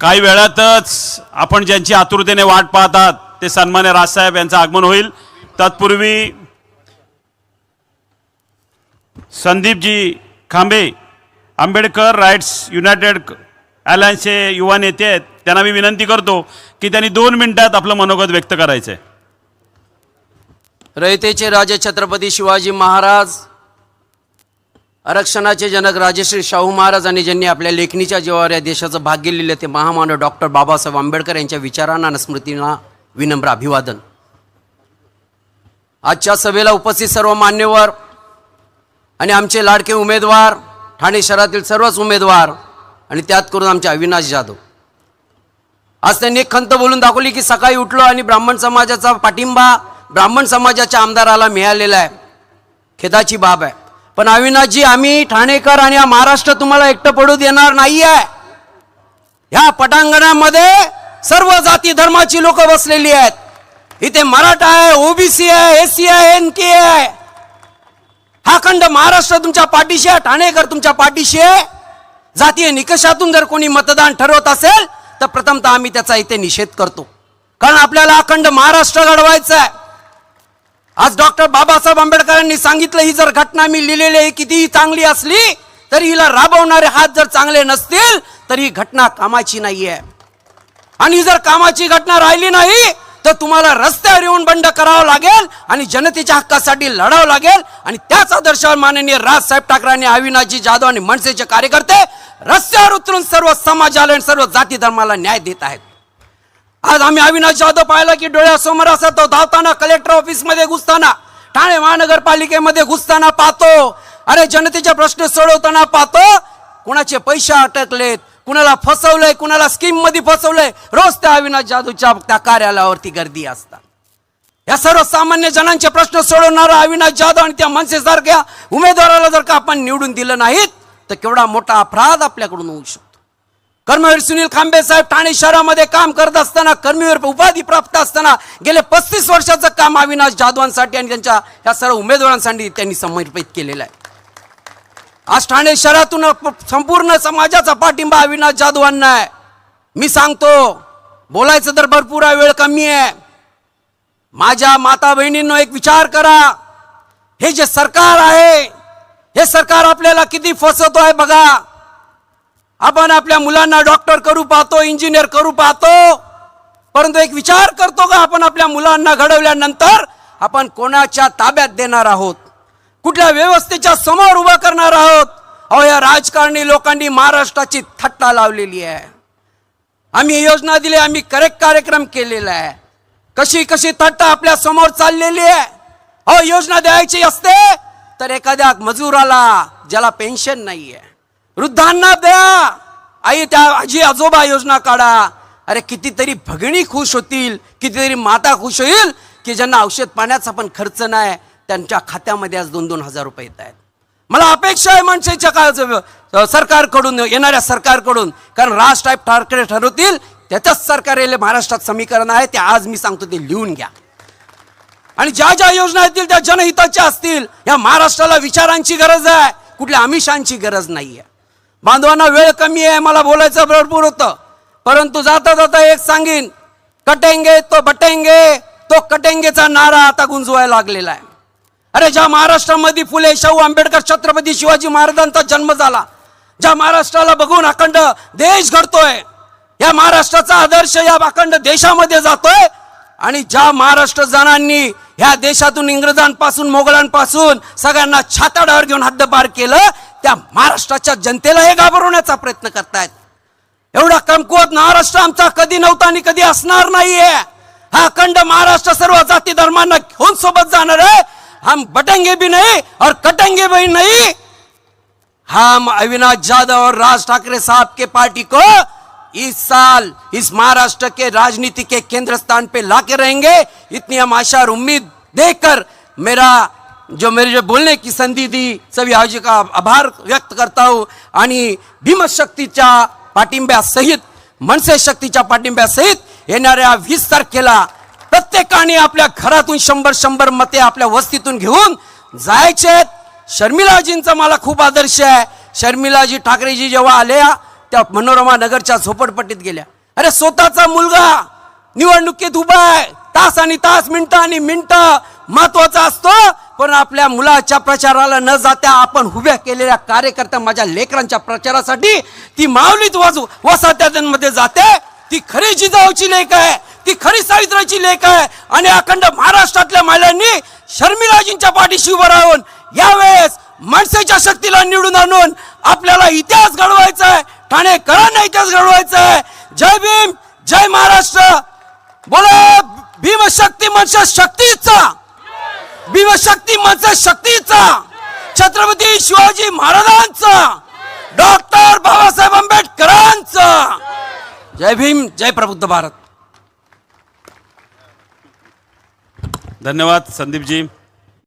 काही वेळातच आपण ज्यांची आतुरतेने वाट पाहतात ते सन्मान्य राजसाहेब यांचं आगमन होईल। तत्पूर्वी संदीपजी खांबे आंबेडकर राइट्स युनायटेड अलायन्सचे युवा नेते आहेत, त्यांना मी विनंती करतो की त्यांनी 2 मिनिटात आपलं मनोगत व्यक्त करायचं आहे। रयतेचे राजे छत्रपती शिवाजी महाराज, आरक्षणाचे जनक राजश्री शाहू महाराज आणि ज्यांनी आपल्या लेखणीच्या जीवावर या देशाचं भाग्य लिहिलं ते महामानव डॉक्टर बाबासाहेब आंबेडकर यांच्या विचारांना आणि स्मृतींना विनम्र अभिवादन। आजच्या सभेला उपस्थित सर्व मान्यवर आणि आमचे लाडके उमेदवार, ठाणे शहरातील सर्वच उमेदवार आणि त्यात करून आमचे अविनाश जाधव, आज त्यांनी एक खंत बोलून दाखवली की सकाळी उठलो आणि ब्राह्मण समाजाचा पाठिंबा ब्राह्मण समाजाच्या आमदाराला मिळालेला आहे, खेदाची बाब आहे। पण अविनाशजी, आम्ही ठाणेकर आणि हा महाराष्ट्र तुम्हाला एकटं पडू देणार नाहीये। ह्या पटांगणामध्ये सर्व जाती धर्माची लोक बसलेली आहेत। इथे मराठा आहे, ओबीसी आहे, एससी आहे, एनके आहे। हा खंड महाराष्ट्र तुमच्या पाठीशी आहे, ठाणेकर तुमच्या पाठीशी आहे। जातीय निकषातून जर कोणी मतदान ठरवत असेल तर प्रथमतः आम्ही त्याचा इथे निषेध करतो, कारण आपल्याला अखंड महाराष्ट्र घडवायचा आहे। आज डॉक्टर बाबासाहेब आंबेडकरांनी सांगितलं, ही जर घटना मी लिहिलेली आहे कितीही चांगली असली तरी हिला राबवणारे हात जर चांगले नसतील तर ही घटना कामाची नाहीये। आणि जर कामाची घटना राहिली नाही तर तुम्हाला रस्त्यावर येऊन बंड करावं लागेल आणि जनतेच्या हक्कासाठी लढावं लागेल। आणि त्याच आदर्शावर माननीय राजसाहेब ठाकरे, अविनाशजी जाधव आणि मनसेचे कार्यकर्ते रस्त्यावर उतरून सर्व समाजाला आणि सर्व जाती धर्माला न्याय देत आहेत। आज आम्ही अविनाश जाधव पाहिला की डोळ्यासमोर असा तो धावताना कलेक्टर ऑफिस मध्ये घुसताना, ठाणे महानगरपालिकेमध्ये घुसताना पाहतो। अरे जनतेचे प्रश्न सोडवताना पाहतो, कुणाचे पैसे अटकलेत, कुणाला फसवलंय, कुणाला स्कीम मध्ये फसवलंय। रोज त्या अविनाश जाधवच्या त्या कार्यालयावरती गर्दी असतात। या सर्व सामान्य जणांचे प्रश्न सोडवणारा अविनाश जाधव आणि त्या मनसेसारख्या उमेदवाराला जर का आपण निवडून दिलं नाहीत तर केवढा मोठा अपराध आपल्याकडून होऊ शकतो। कर्मवीर सुनील खांबे साहेब ठाणे शहरामध्ये काम करत असताना, कर्मवीर उपाधी प्राप्त असताना गेले 35 वर्षाचं काम अविनाश जाधवांसाठी आणि त्यांच्या या सर्व उमेदवारांसाठी त्यांनी समर्पित केलेलं आहे। आज ठाणे शहरातून संपूर्ण समाजाचा पाठिंबा अविनाश जाधवांना आहे। मी सांगतो, बोलायचं तर भरपूर वेळ कमी आहे। माझ्या माता बहिणींनो, एक विचार करा, हे जे सरकार आहे हे सरकार आपल्याला किती फसवतोय बघा। आपण आपल्या मुलांना डॉक्टर करू पाहतो, इंजिनियर करू पाहतो, परंतु एक विचार करतो का आपण आपल्या मुलांना घडवल्यानंतर आपण कोणाच्या ताब्यात देणार आहोत, कुठल्या व्यवस्थेच्या समोर उभा करणार आहोत? अहो, या राजकारणी लोकांनी महाराष्ट्राची थट्टा लावलेली आहे। आम्ही योजना दिली, आम्ही करेक्ट कार्यक्रम केलेला आहे, कशी कशी थट्टा आपल्या समोर चाललेली आहे। अहो, योजना द्यायची असते तर एखाद्या मजुराला ज्याला पेन्शन नाहीये, वृद्धांना द्या, आई त्या आजी आजोबा योजना काढा। अरे कितीतरी भगिनी खुश होतील, कितीतरी माता खुश होईल की ज्यांना औषध पाण्याचा पण खर्च नाही, त्यांच्या खात्यामध्ये आज 2-2 हजार रुपये येत आहेत। मला अपेक्षा आहे मनसेच्या सरकारकडून, येणाऱ्या सरकारकडून, कारण राजसाहेब ठाकरे ठरवतील त्याच्याच सरकार येईल। महाराष्ट्रात समीकरण आहे ते आज मी सांगतो, ते लिहून घ्या। आणि ज्या ज्या योजना येतील त्या जनहिताच्या असतील। या महाराष्ट्राला विचारांची गरज आहे, कुठल्या आमिषांची गरज नाहीये। बांधवांना वेळ कमी आहे, मला बोलायचं भरपूर होतं, परंतु जाता जाता एक सांगीन, कटेंगे तो बटेंगे, तो कटेंगेचा नारा आता गुंजवायला लागलेला आहे। अरे ज्या महाराष्ट्रामध्ये फुले शाहू आंबेडकर छत्रपती शिवाजी महाराजांचा जन्म झाला, ज्या महाराष्ट्राला बघून अखंड देश घडतोय, या महाराष्ट्राचा आदर्श या अखंड देशामध्ये जातोय, आणि ज्या महाराष्ट्र जणांनी ह्या देशातून इंग्रजांपासून मोगलांपासून सगळ्यांना छाताडावर घेऊन हद्दपार केलं, त्या महाराष्ट्राच्या जनतेला हे घाबरवण्याचा प्रयत्न करतायत। एवढा कमकुवत महाराष्ट्र आमचा कधी नव्हता आणि कधी असणार नाहीये। हा अखंड महाराष्ट्र सर्व जाती धर्मांना घेऊन सोबत जाणार आहे। हम बटेंगे भी नहीं और कटेंगे भी नहीं। हम अविनाश जाधव और राज ठाकरे साहब के पार्टी को इस साल इस महाराष्ट्र के राजनीति के केंद्र स्थान पे लाके रहेंगे। इतनी हम आशा और उम्मीद देकर मेरे बोलने की संधि दी सभी आयोजकों का आभार व्यक्त करता हूँ। आणि भीमशक्तीच्या पाठिंब्यासहित, मनसे शक्तीच्या पाठिंब्यासहित येणाऱ्या 20 तारखेला प्रत्येकाने आपल्या घरातून 100 मते आपल्या वस्तीतून घेऊन जायचे। शर्मिलाजींचा मला खूप आदर्श आहे। शर्मिलाजी ठाकरेजी जेव्हा आल्या त्या मनोरमा नगरच्या झोपडपट्टीत गेल्या. अरे स्वतःचा मुलगा निवडणुकीत उभा आहे, तास आणि तास, मिनिटं आणि मिनिटं महत्वाचा असतो, पण आपल्या मुलाच्या प्रचाराला न जाता आपण उभ्या केलेल्या कार्यकर्त्या माझ्या लेकरांच्या प्रचारासाठी ती माऊलीत वसाहतीमध्ये जाते. ती खरी जिजाऊची लेक आहे, ती खरी सावित्रीची लेक आहे. आणि अखंड महाराष्ट्रातल्या महिलांनी शर्मिलाजींच्या पाठीशी उभं राहून यावेळेस माणसाच्या शक्तीला निवडून आणून आपल्याला इतिहास घडवायचा आहे, ठाणेकरांना इतिहास घडवायचा आहे. जय भीम, जय महाराष्ट्र. बोला भीमशक्ती मनसा शक्तीचा, भीमशक्ती मनसा शक्तीचा, छत्रपती शिवाजी महाराजांचा, डॉक्टर बाबासाहेब आंबेडकरांचा. जय भीम, जय प्रबुद्ध भारत. धन्यवाद संदीपजी.